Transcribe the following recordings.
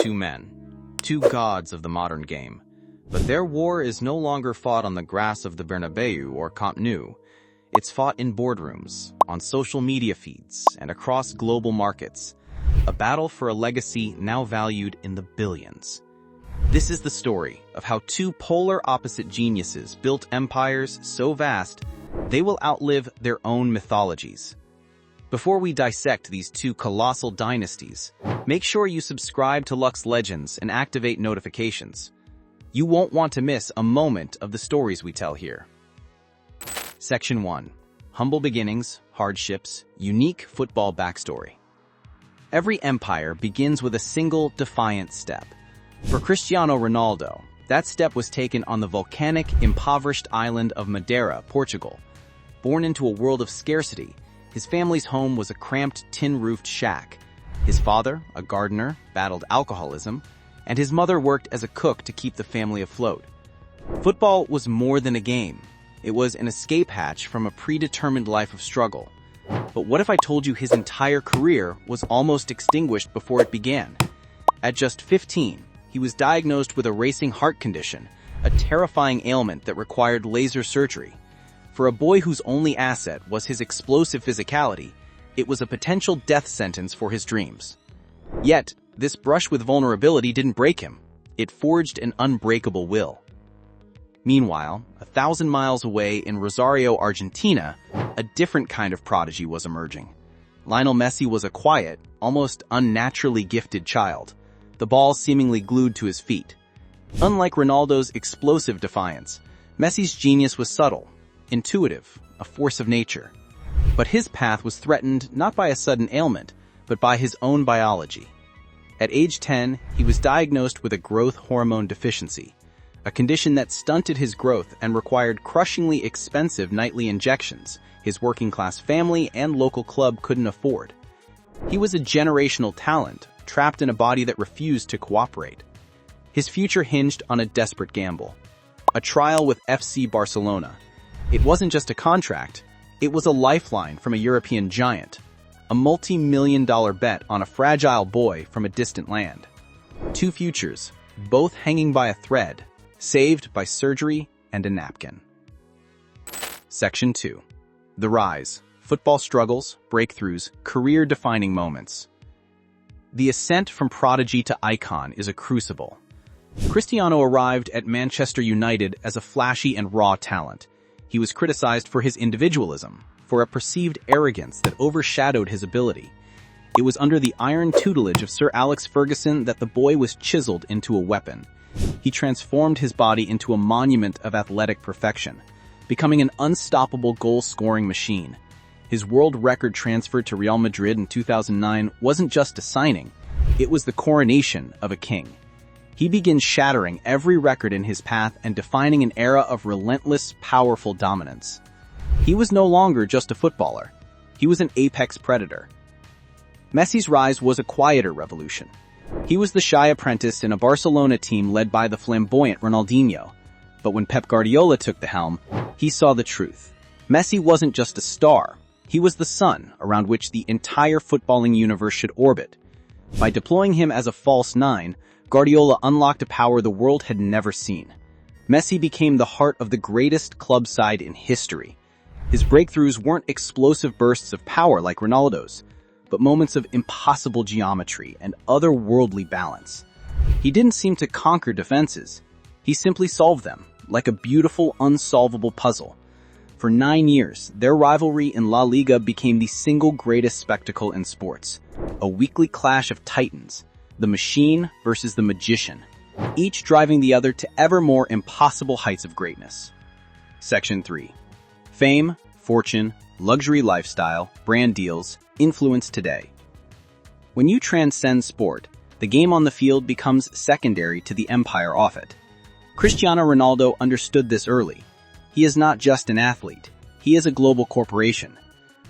two men, two gods of the modern game. But their war is no longer fought on the grass of the Bernabeu or Camp Nou. It's fought in boardrooms, on social media feeds, and across global markets. A battle for a legacy now valued in the billions. This is the story of how two polar opposite geniuses built empires so vast they will outlive their own mythologies. Before we dissect these two colossal dynasties, make sure you subscribe to Lux Legends and activate notifications. You won't want to miss a moment of the stories we tell here. Section 1. Humble beginnings, hardships, unique football backstory. Every empire begins with a single defiant step. For Cristiano Ronaldo, that step was taken on the volcanic, impoverished island of Madeira, Portugal. Born into a world of scarcity, his family's home was a cramped, tin-roofed shack. His father, a gardener, battled alcoholism, and his mother worked as a cook to keep the family afloat. Football was more than a game. It was an escape hatch from a predetermined life of struggle. But what if I told you his entire career was almost extinguished before it began? At just 15, he was diagnosed with a racing heart condition, a terrifying ailment that required laser surgery. For a boy whose only asset was his explosive physicality, it was a potential death sentence for his dreams. Yet, this brush with vulnerability didn't break him. It forged an unbreakable will. Meanwhile, 1,000 miles away in Rosario, Argentina, a different kind of prodigy was emerging. Lionel Messi was a quiet, almost unnaturally gifted child, the ball seemingly glued to his feet. Unlike Ronaldo's explosive defiance, Messi's genius was subtle, intuitive, a force of nature. But his path was threatened not by a sudden ailment, but by his own biology. At age 10, he was diagnosed with a growth hormone deficiency, a condition that stunted his growth and required crushingly expensive nightly injections his working-class family and local club couldn't afford. He was a generational talent, trapped in a body that refused to cooperate. His future hinged on a desperate gamble, a trial with FC Barcelona. It wasn't just a contract, it was a lifeline from a European giant, a multi-million-dollar bet on a fragile boy from a distant land. Two futures, both hanging by a thread, saved by surgery and a napkin. Section 2. The Rise. Football struggles, breakthroughs, career-defining moments. The ascent from prodigy to icon is a crucible. Cristiano arrived at Manchester United as a flashy and raw talent. He was criticized for his individualism, for a perceived arrogance that overshadowed his ability. It was under the iron tutelage of Sir Alex Ferguson that the boy was chiseled into a weapon. He transformed his body into a monument of athletic perfection, becoming an unstoppable goal-scoring machine. His world record transfer to Real Madrid in 2009 wasn't just a signing, it was the coronation of a king. He began shattering every record in his path and defining an era of relentless, powerful dominance. He was no longer just a footballer. He was an apex predator. Messi's rise was a quieter revolution. He was the shy apprentice in a Barcelona team led by the flamboyant Ronaldinho. But when Pep Guardiola took the helm, he saw the truth. Messi wasn't just a star. He was the sun around which the entire footballing universe should orbit. By deploying him as a false nine, Guardiola unlocked a power the world had never seen. Messi became the heart of the greatest club side in history. His breakthroughs weren't explosive bursts of power like Ronaldo's, but moments of impossible geometry and otherworldly balance. He didn't seem to conquer defenses. He simply solved them, like a beautiful, unsolvable puzzle. For 9 years, their rivalry in La Liga became the single greatest spectacle in sports. A weekly clash of titans, the machine versus the magician, each driving the other to ever more impossible heights of greatness. Section 3. Fame, fortune, luxury lifestyle, brand deals, influence today. When you transcend sport, the game on the field becomes secondary to the empire off it. Cristiano Ronaldo understood this early. He is not just an athlete. He is a global corporation.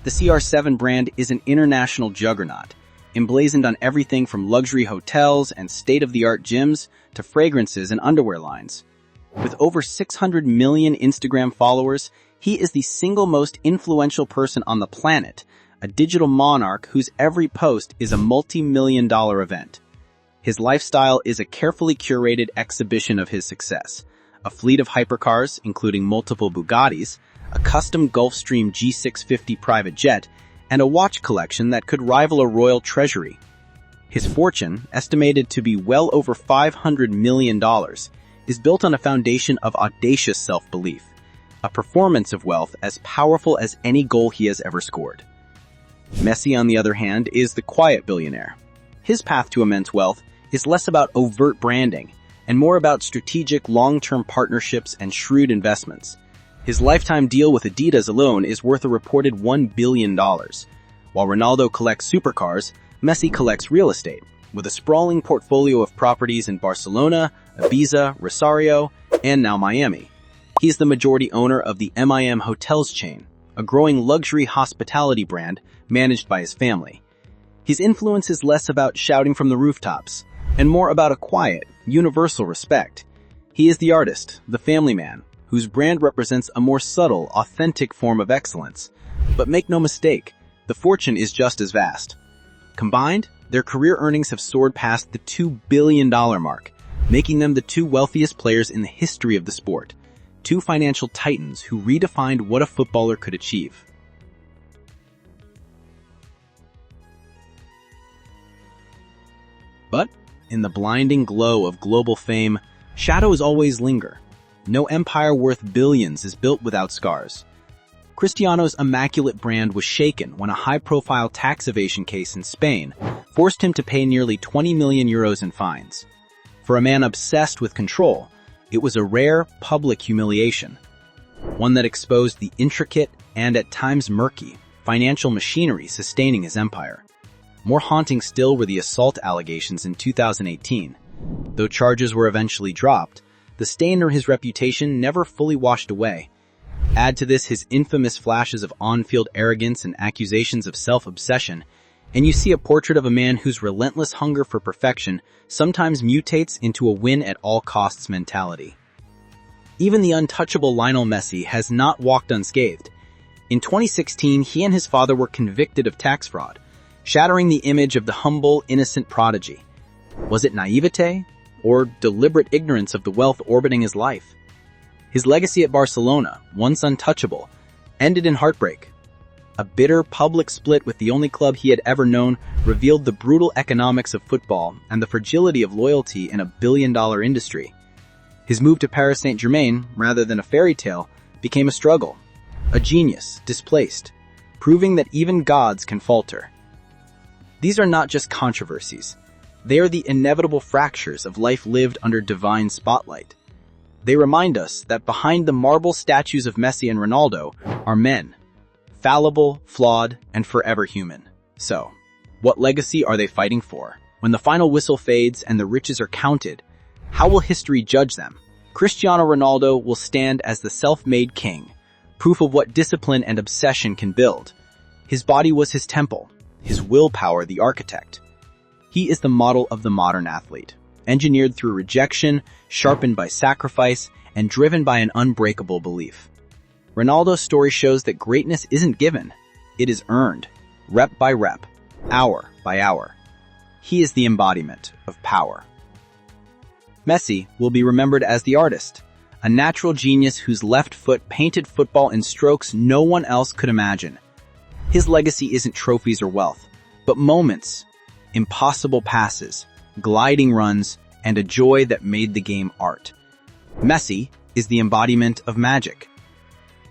The CR7 brand is an international juggernaut, emblazoned on everything from luxury hotels and state-of-the-art gyms to fragrances and underwear lines. With over 600 million Instagram followers, he is the single most influential person on the planet, a digital monarch whose every post is a multi-million-dollar event. His lifestyle is a carefully curated exhibition of his success. A fleet of hypercars, including multiple Bugattis, a custom Gulfstream G650 private jet, and a watch collection that could rival a royal treasury. His fortune, estimated to be well over $500 million, is built on a foundation of audacious self-belief, a performance of wealth as powerful as any goal he has ever scored. Messi, on the other hand, is the quiet billionaire. His path to immense wealth is less about overt branding and more about strategic long-term partnerships and shrewd investments. His lifetime deal with Adidas alone is worth a reported $1 billion. While Ronaldo collects supercars, Messi collects real estate, with a sprawling portfolio of properties in Barcelona, Ibiza, Rosario, and now Miami. He's the majority owner of the MIM Hotels chain, a growing luxury hospitality brand managed by his family. His influence is less about shouting from the rooftops, and more about a quiet, universal respect. He is the artist, the family man, whose brand represents a more subtle, authentic form of excellence. But make no mistake, the fortune is just as vast. Combined, their career earnings have soared past the $2 billion mark, making them the two wealthiest players in the history of the sport. Two financial titans who redefined what a footballer could achieve. But, in the blinding glow of global fame, shadows always linger. No empire worth billions is built without scars. Cristiano's immaculate brand was shaken when a high-profile tax evasion case in Spain forced him to pay nearly 20 million euros in fines. For a man obsessed with control, it was a rare public humiliation, one that exposed the intricate and at times murky financial machinery sustaining his empire. More haunting still were the assault allegations in 2018. Though charges were eventually dropped, the stain on his reputation never fully washed away. Add to this his infamous flashes of on-field arrogance and accusations of self-obsession, and you see a portrait of a man whose relentless hunger for perfection sometimes mutates into a win-at-all-costs mentality. Even the untouchable Lionel Messi has not walked unscathed. In 2016, he and his father were convicted of tax fraud, shattering the image of the humble, innocent prodigy. Was it naivete or deliberate ignorance of the wealth orbiting his life? His legacy at Barcelona, once untouchable, ended in heartbreak. A bitter public split with the only club he had ever known revealed the brutal economics of football and the fragility of loyalty in a billion-dollar industry. His move to Paris Saint-Germain, rather than a fairy tale, became a struggle. A genius, displaced, proving that even gods can falter. These are not just controversies. They are the inevitable fractures of life lived under divine spotlight. They remind us that behind the marble statues of Messi and Ronaldo are men, fallible, flawed, and forever human. So, what legacy are they fighting for? When the final whistle fades and the riches are counted, how will history judge them? Cristiano Ronaldo will stand as the self-made king, proof of what discipline and obsession can build. His body was his temple, his willpower the architect. He is the model of the modern athlete, engineered through rejection, sharpened by sacrifice, and driven by an unbreakable belief. Ronaldo's story shows that greatness isn't given, it is earned, rep by rep, hour by hour. He is the embodiment of power. Messi will be remembered as the artist, a natural genius whose left foot painted football in strokes no one else could imagine. His legacy isn't trophies or wealth, but moments, impossible passes, gliding runs, and a joy that made the game art. Messi is the embodiment of magic.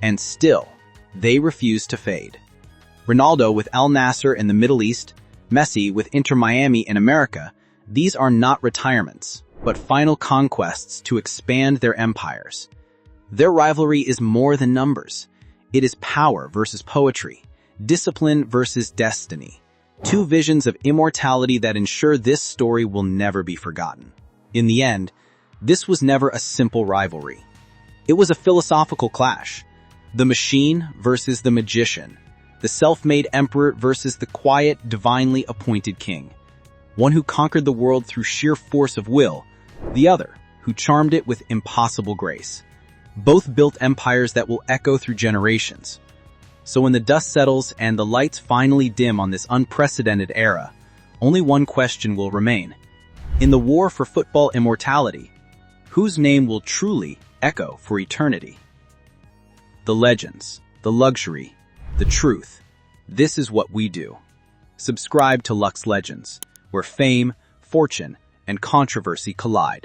And still, they refuse to fade. Ronaldo with Al Nassr in the Middle East, Messi with Inter Miami in America, these are not retirements, but final conquests to expand their empires. Their rivalry is more than numbers. It is power versus poetry, discipline versus destiny. Two visions of immortality that ensure this story will never be forgotten. In the end, this was never a simple rivalry. It was a philosophical clash. The machine versus the magician. The self-made emperor versus the quiet, divinely appointed king. One who conquered the world through sheer force of will, the other who charmed it with impossible grace. Both built empires that will echo through generations. So when the dust settles and the lights finally dim on this unprecedented era, only one question will remain. In the war for football immortality, whose name will truly echo for eternity? The legends, the luxury, the truth. This is what we do. Subscribe to Lux Legends, where fame, fortune, and controversy collide.